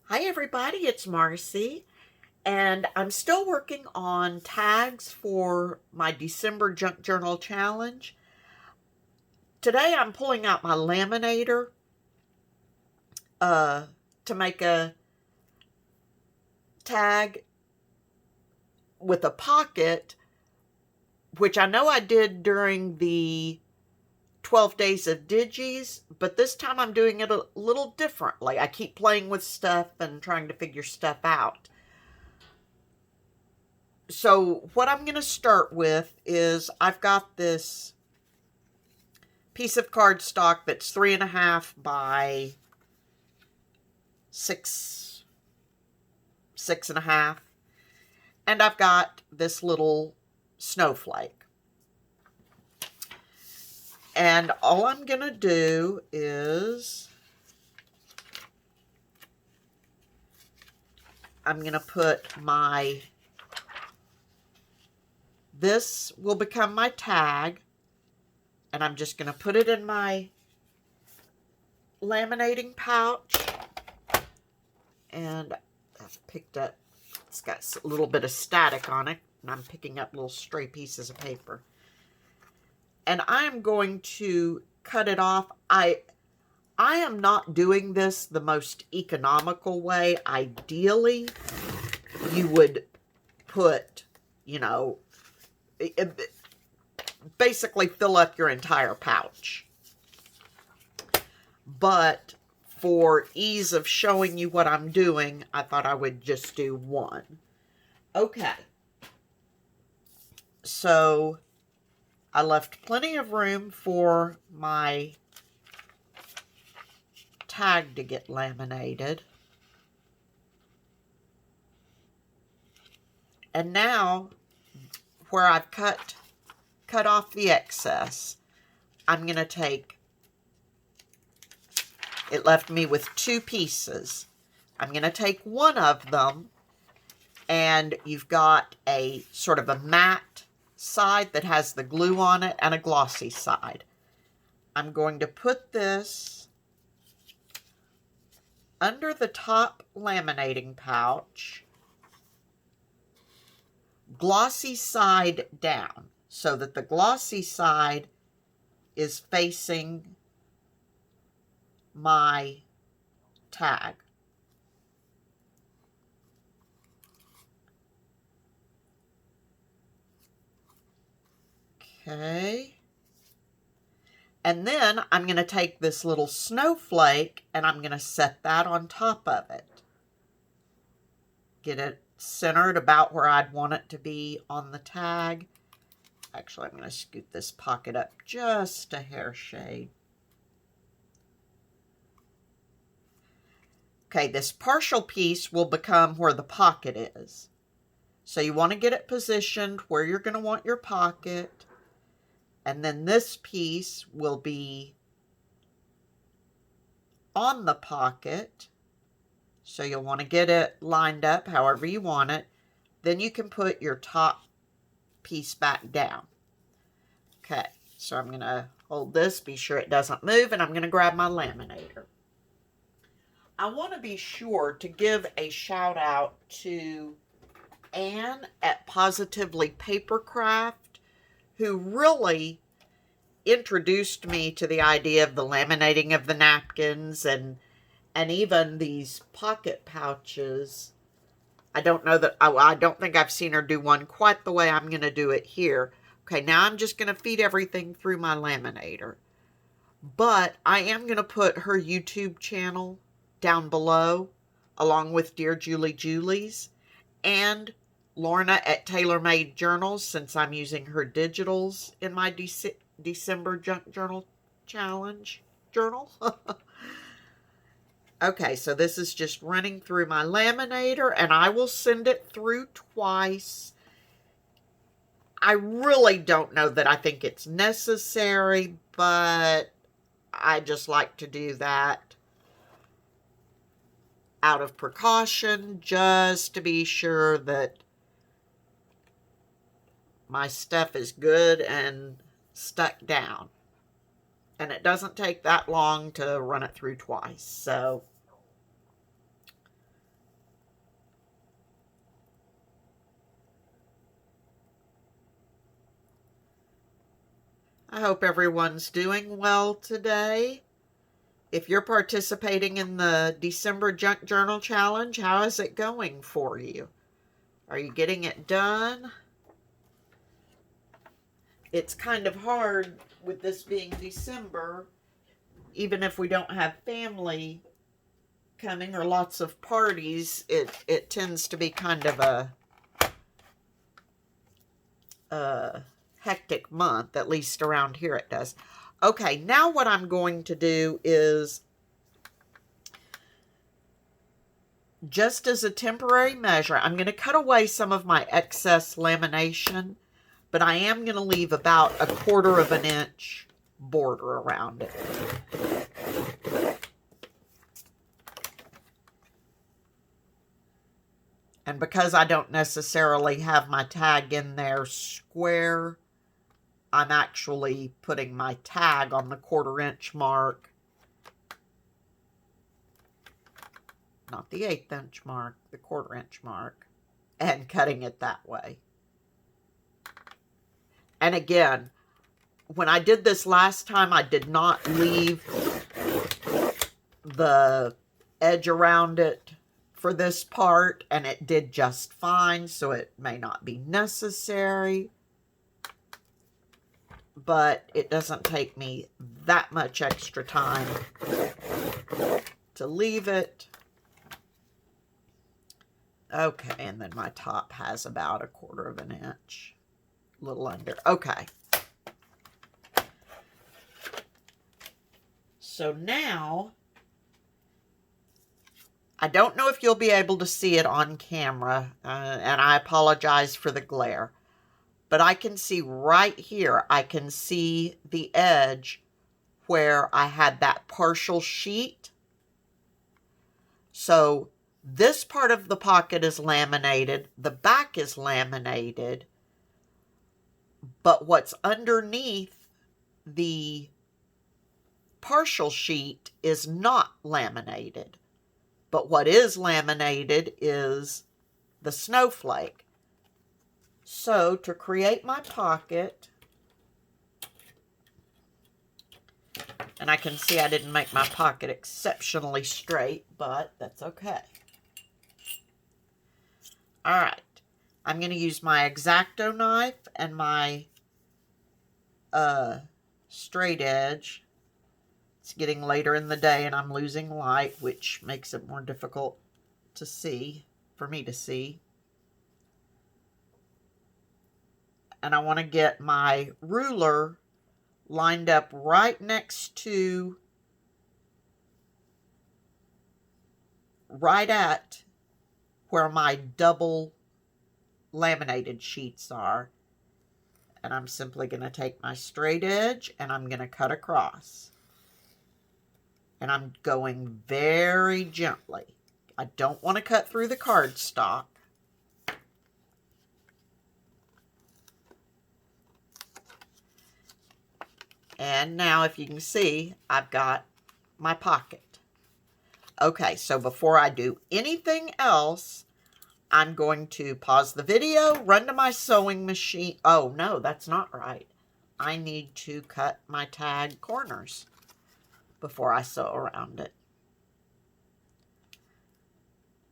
Hi everybody, it's Marcy, and I'm still working on tags for my December Junk Journal Challenge. Today I'm pulling out my laminator to make a tag with a pocket, which I know I did during the 12 Days of Digis, but this time I'm doing it a little differently. I keep playing with stuff and trying to figure stuff out. So what I'm going to start with is I've got this piece of cardstock that's 3.5 by 6.5, and I've got this little snowflake. And all I'm going to do is I'm going to put this will become my tag, and I'm just going to put it in my laminating pouch. And I've picked up, it's got a little bit of static on it, and I'm picking up little stray pieces of paper. And I'm going to cut it off. I am not doing this the most economical way. Ideally, you would put, basically fill up your entire pouch. But for ease of showing you what I'm doing, I thought I would just do one. Okay. So I left plenty of room for my tag to get laminated. And now, where I've cut off the excess, I'm going to take, it left me with 2 pieces. I'm going to take one of them, and you've got a sort of a matte side that has the glue on it and a glossy side. I'm going to put this under the top laminating pouch, glossy side down, so that the glossy side is facing my tag. Okay. And then I'm going to take this little snowflake and I'm going to set that on top of it. Get it centered about where I'd want it to be on the tag. Actually, I'm going to scoot this pocket up just a hair shade. Okay, this partial piece will become where the pocket is. So you want to get it positioned where you're going to want your pocket. And then this piece will be on the pocket. So you'll want to get it lined up however you want it. Then you can put your top piece back down. Okay, so I'm going to hold this, be sure it doesn't move, and I'm going to grab my laminator. I want to be sure to give a shout out to Anne at Positively Papercraft, who really introduced me to the idea of the laminating of the napkins and even these pocket pouches. I don't know that, I don't think I've seen her do one quite the way I'm going to do it here. Okay, now I'm just going to feed everything through my laminator. But I am going to put her YouTube channel down below, along with Dear Julie Julie's, and Lorna at Tailor Made Journals, since I'm using her digitals in my December Junk Journal Challenge journal. Okay, so this is just running through my laminator, and I will send it through twice. I really don't know that I think it's necessary, but I just like to do that out of precaution, just to be sure that my stuff is good and stuck down. And it doesn't take that long to run it through twice. So I hope everyone's doing well today. If you're participating in the December Junk Journal Challenge, how is it going for you? Are you getting it done? It's kind of hard with this being December, even if we don't have family coming or lots of parties, it tends to be kind of a hectic month, at least around here it does. Okay, now what I'm going to do is, just as a temporary measure, I'm going to cut away some of my excess lamination, but I am going to leave about 1/4 of an inch border around it. And because I don't necessarily have my tag in there square, I'm actually putting my tag on the 1/4 inch mark. Not the 1/8 inch mark, the 1/4 inch mark. And cutting it that way. And again, when I did this last time, I did not leave the edge around it for this part, and it did just fine, so it may not be necessary, but it doesn't take me that much extra time to leave it. Okay, and then my top has about 1/4 of an inch, a little under. Okay. So now, I don't know if you'll be able to see it on camera, and I apologize for the glare, but I can see right here, I can see the edge where I had that partial sheet. So this part of the pocket is laminated, the back is laminated, but what's underneath the partial sheet is not laminated. But what is laminated is the snowflake. So to create my pocket, and I can see I didn't make my pocket exceptionally straight, but that's okay. All right, I'm going to use my X-Acto knife and my straight edge. It's getting later in the day and I'm losing light, which makes it more difficult to see, for me to see. And I want to get my ruler lined up right next to, right at where my double laminated sheets are. And I'm simply going to take my straight edge and I'm going to cut across. And I'm going very gently. I don't want to cut through the cardstock. And now, if you can see, I've got my pocket. Okay, so before I do anything else, I'm going to pause the video, run to my sewing machine. Oh, no, that's not right. I need to cut my tag corners before I sew around it.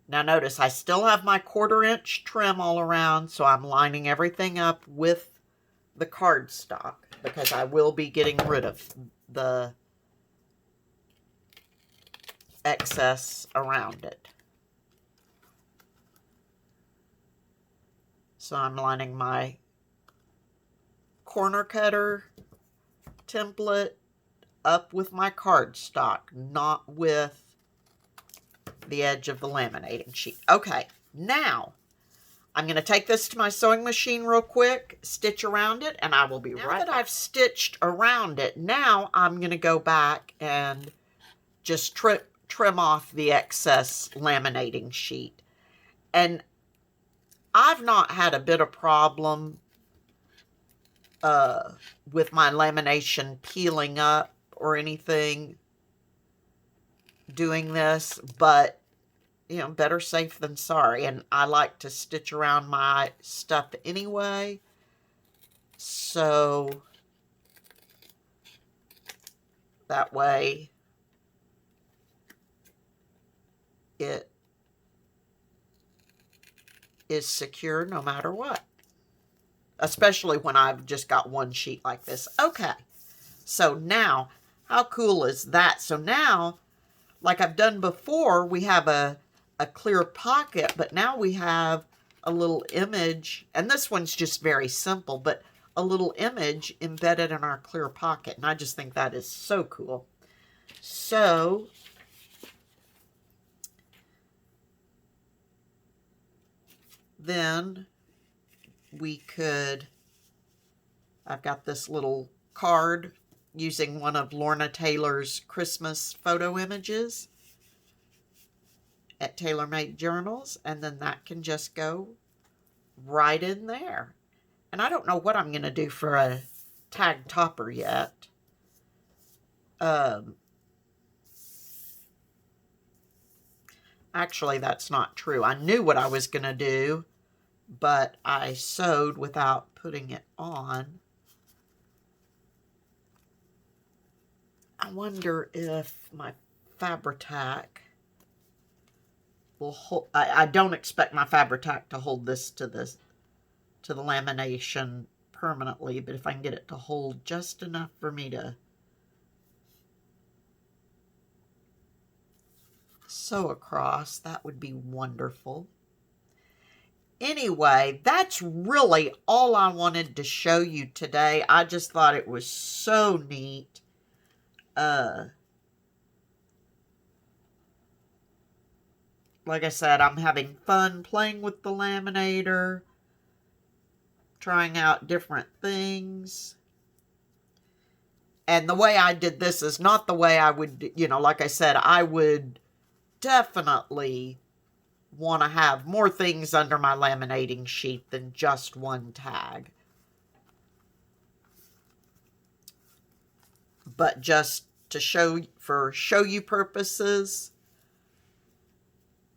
Now notice I still have my 1/4 inch trim all around, so I'm lining everything up with the cardstock because I will be getting rid of the excess around it. So I'm lining my corner cutter template up with my cardstock, not with the edge of the laminating sheet. Okay, now I'm going to take this to my sewing machine real quick, stitch around it, and I will be right back. Now that I've stitched around it, now I'm going to go back and just trim off the excess laminating sheet. And I've not had a bit of problem with my lamination peeling up or anything doing this, but you know, better safe than sorry. And I like to stitch around my stuff anyway, so That way it is secure no matter what. Especially when I've just got one sheet like this. Okay, so now, how cool is that? So now, like I've done before, we have a clear pocket, but now we have a little image, and this one's just very simple, but a little image embedded in our clear pocket, and I just think that is so cool. So, then we could, I've got this little card using one of Lorna Taylor's Christmas photo images at Tailor Made Journals, and then that can just go right in there. And I don't know what I'm going to do for a tag topper yet. Actually, that's not true. I knew what I was going to do, but I sewed without putting it on. I wonder if my Fabri-Tac will hold. I don't expect my Fabri-Tac to hold this to the lamination permanently, but if I can get it to hold just enough for me to sew across, that would be wonderful. Anyway, that's really all I wanted to show you today. I just thought it was so neat. Like I said, I'm having fun playing with the laminator, trying out different things. And the way I did this is not the way I would, like I said, I would definitely want to have more things under my laminating sheet than just one tag. But just to show you purposes,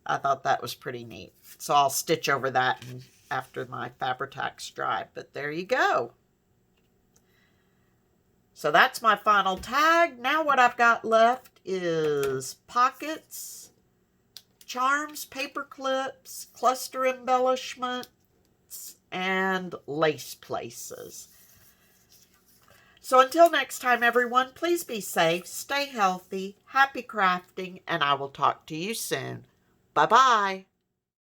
I thought that was pretty neat. So I'll stitch over that after my Fabri-Tac's dry. But there you go. So that's my final tag. Now what I've got left is pockets, charms, paper clips, cluster embellishments, and lace places. So until next time, everyone, please be safe, stay healthy, happy crafting, and I will talk to you soon. Bye-bye.